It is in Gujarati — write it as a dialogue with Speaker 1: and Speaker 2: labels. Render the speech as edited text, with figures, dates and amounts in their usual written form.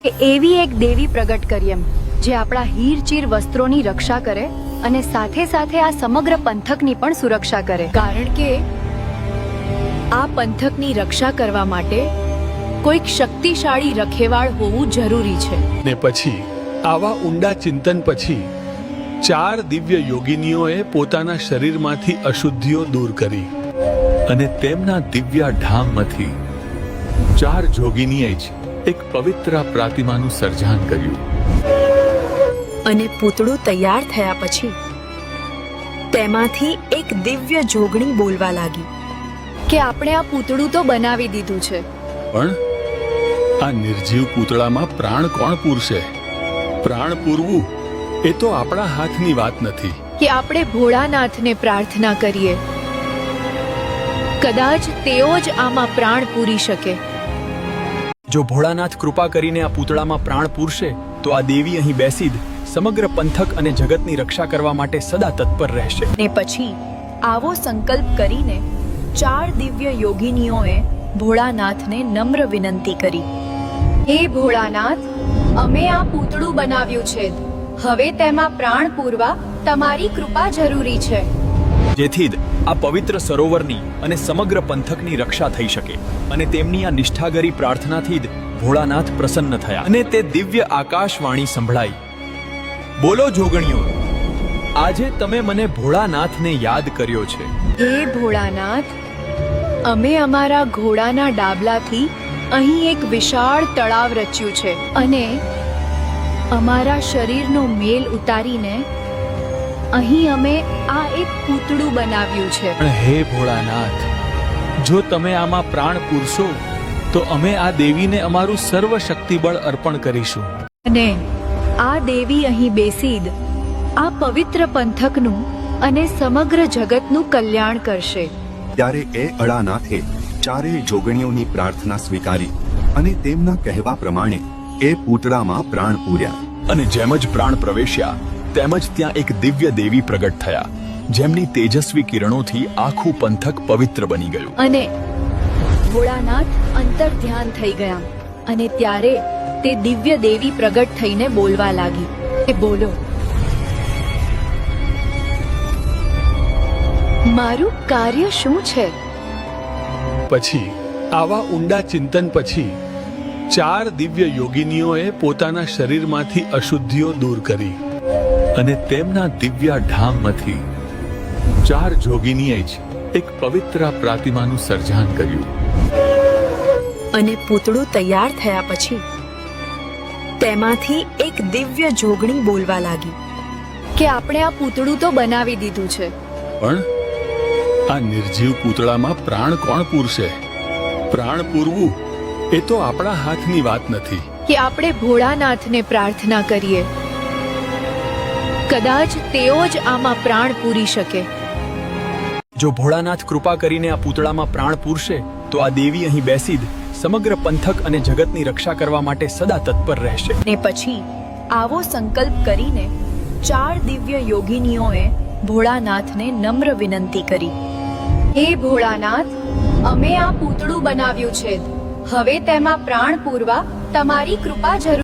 Speaker 1: એવી એક દેવી પ્રગટ કરી એમ જે આપણા હીરચીર વસ્ત્રોની રક્ષા કરે અને સાથે સાથે આ સમગ્ર પંથકની પણ સુરક્ષા કરે, કારણ કે આ પંથકની રક્ષા કરવા માટે કોઈક શક્તિશાળી રખેવાળ હોવું જરૂરી છે.
Speaker 2: ને પછી આવા ઊંડા ચિંતન પછી 4 દિવ્ય યોગિનીઓએ પોતાના શરીરમાંથી અશુદ્ધિઓ દૂર કરી અને તેમના દિવ્ય ધામમાંથી 4 જોગિનીએ જ એક પવિત્ર પ્રતિમાનું સર્જન કર્યું.
Speaker 3: અને પૂતળું તૈયાર થયા પછી તેમાંથી એક દિવ્ય જોગણી બોલવા લાગી
Speaker 1: કે આપણે આ પૂતળું તો બનાવી દીધું છે,
Speaker 2: પણ આ નિર્જીવ પૂતળામાં પ્રાણ કોણ પૂરશે? પ્રાણ પૂરવું એ તો આપણા હાથની વાત નથી.
Speaker 1: કે આપણે ભોળાનાથને પ્રાર્થના કરીએ, કદાચ તેઓ જ આમાં પ્રાણ પૂરી શકે.
Speaker 4: જો ભોળાનાથ કૃપા કરીને આ પૂતળામાં પ્રાણ પૂરશે તો આ દેવી અહીં બેસી જ સમગ્ર પંથક અને જગતની રક્ષા કરવા માટે સદા તત્પર રહેશે.
Speaker 3: ને પછી આવો સંકલ્પ કરીને 4 દિવ્ય યોગિનીઓએ ભોળાનાથને નમ્ર વિનંતી કરી,
Speaker 1: હે ભોળાનાથ, અમે આ પૂતળું બનાવ્યું છે, હવે તેમાં પ્રાણ પૂરવા તમારી કૃપા જરૂરી છે.
Speaker 4: જેથી જ આ પવિત્ર સરોવરની અને સમગ્ર પંથકની રક્ષા થઈ શકે. અને તેમની આ નિષ્ઠાગરી પ્રાર્થનાથી જ ભોળાનાથ પ્રસન્ન થયા અને તે દિવ્ય આકાશવાણી સંભળાઈ, બોલો જોગણીઓ, આજે તમે મને ભોળાનાથને યાદ કર્યો છે.
Speaker 1: હે ભોળાનાથ, અમે અમારા ઘોડાના ડાબલાથી અહીં એક વિશાળ તળાવ રચ્યું છે અને અમારા શરીરનો મેલ ઉતારીને અહીં અમે આ એક પૂતળું બનાવ્યું છે.
Speaker 2: પણ હે ભોળાનાથ, જો તમે આમાં પ્રાણ પૂરશો તો અમે આ દેવીને અમારું સર્વ શક્તિબળ અર્પણ કરીશું.
Speaker 1: અને આ દેવી અહીં બેસી જ આ પવિત્ર પંથકનું અને સમગ્ર જગતનું કલ્યાણ કરશે.
Speaker 5: ત્યારે એ અળાનાથે 4 જોગણીઓની પ્રાર્થના સ્વીકારી અને તેમના કહેવા પ્રમાણે એ પૂતળામાં પ્રાણ પૂર્યા.
Speaker 4: અને જેમ જ પ્રાણ પ્રવેશ્યા તેમ જ ત્યાં એક દિવ્ય દેવી પ્રગટ થયા, જેમની તેજસ્વી કિરણોથી આખું પંથક પવિત્ર બની ગયું.
Speaker 1: અને ભોળાનાથ અંતર ધ્યાન થઈ ગયા અને ત્યારે તે દિવ્ય દેવી પ્રગટ થઈને બોલવા લાગી કે બોલો, મારું કાર્ય શું છે?
Speaker 2: પછી આવા ઊંડા ચિંતન પછી 4 દિવ્ય યોગિનીઓએ પોતાના શરીરમાંથી અશુદ્ધિઓ દૂર કરી અને તેમના દિવ્ય ધામમાંથી 4 જોગિનીએ જ એક પવિત્ર પ્રતિમાનું સર્જન કર્યું.
Speaker 3: અને પૂતળું તૈયાર થયા પછી તેમાંથી એક દિવ્ય જોગણી બોલવા લાગી
Speaker 1: કે આપણે આ પૂતળું તો બનાવી દીધું છે,
Speaker 2: પણ આ નિર્જીવ પૂતળામાં પ્રાણ કોણ પૂરશે? પ્રાણ પૂરવું એ તો આપણા હાથની વાત નથી.
Speaker 1: કે આપણે ભોળાનાથને પ્રાર્થના કરીએ, કદાચ તેઓ જ આમાં પ્રાણ પૂરી શકે.
Speaker 4: જો ભોળાનાથ કૃપા કરીને આ પૂતળામાં પ્રાણ પૂરશે તો આ દેવી અહીં બેસી જ સમગ્ર પંથક અને જગતની રક્ષા કરવા માટે સદા તત્પર રહેશે.
Speaker 3: ને પછી આવો સંકલ્પ કરીને 4 દિવ્ય યોગિનીઓએ ભોળાનાથને નમ્ર વિનંતી કરી,
Speaker 1: હે ભોળાનાથ, અમે આ પૂતળું બનાવ્યું છે, હવે તેમાં પ્રાણ પૂરવા તમારી કૃપા જરૂરી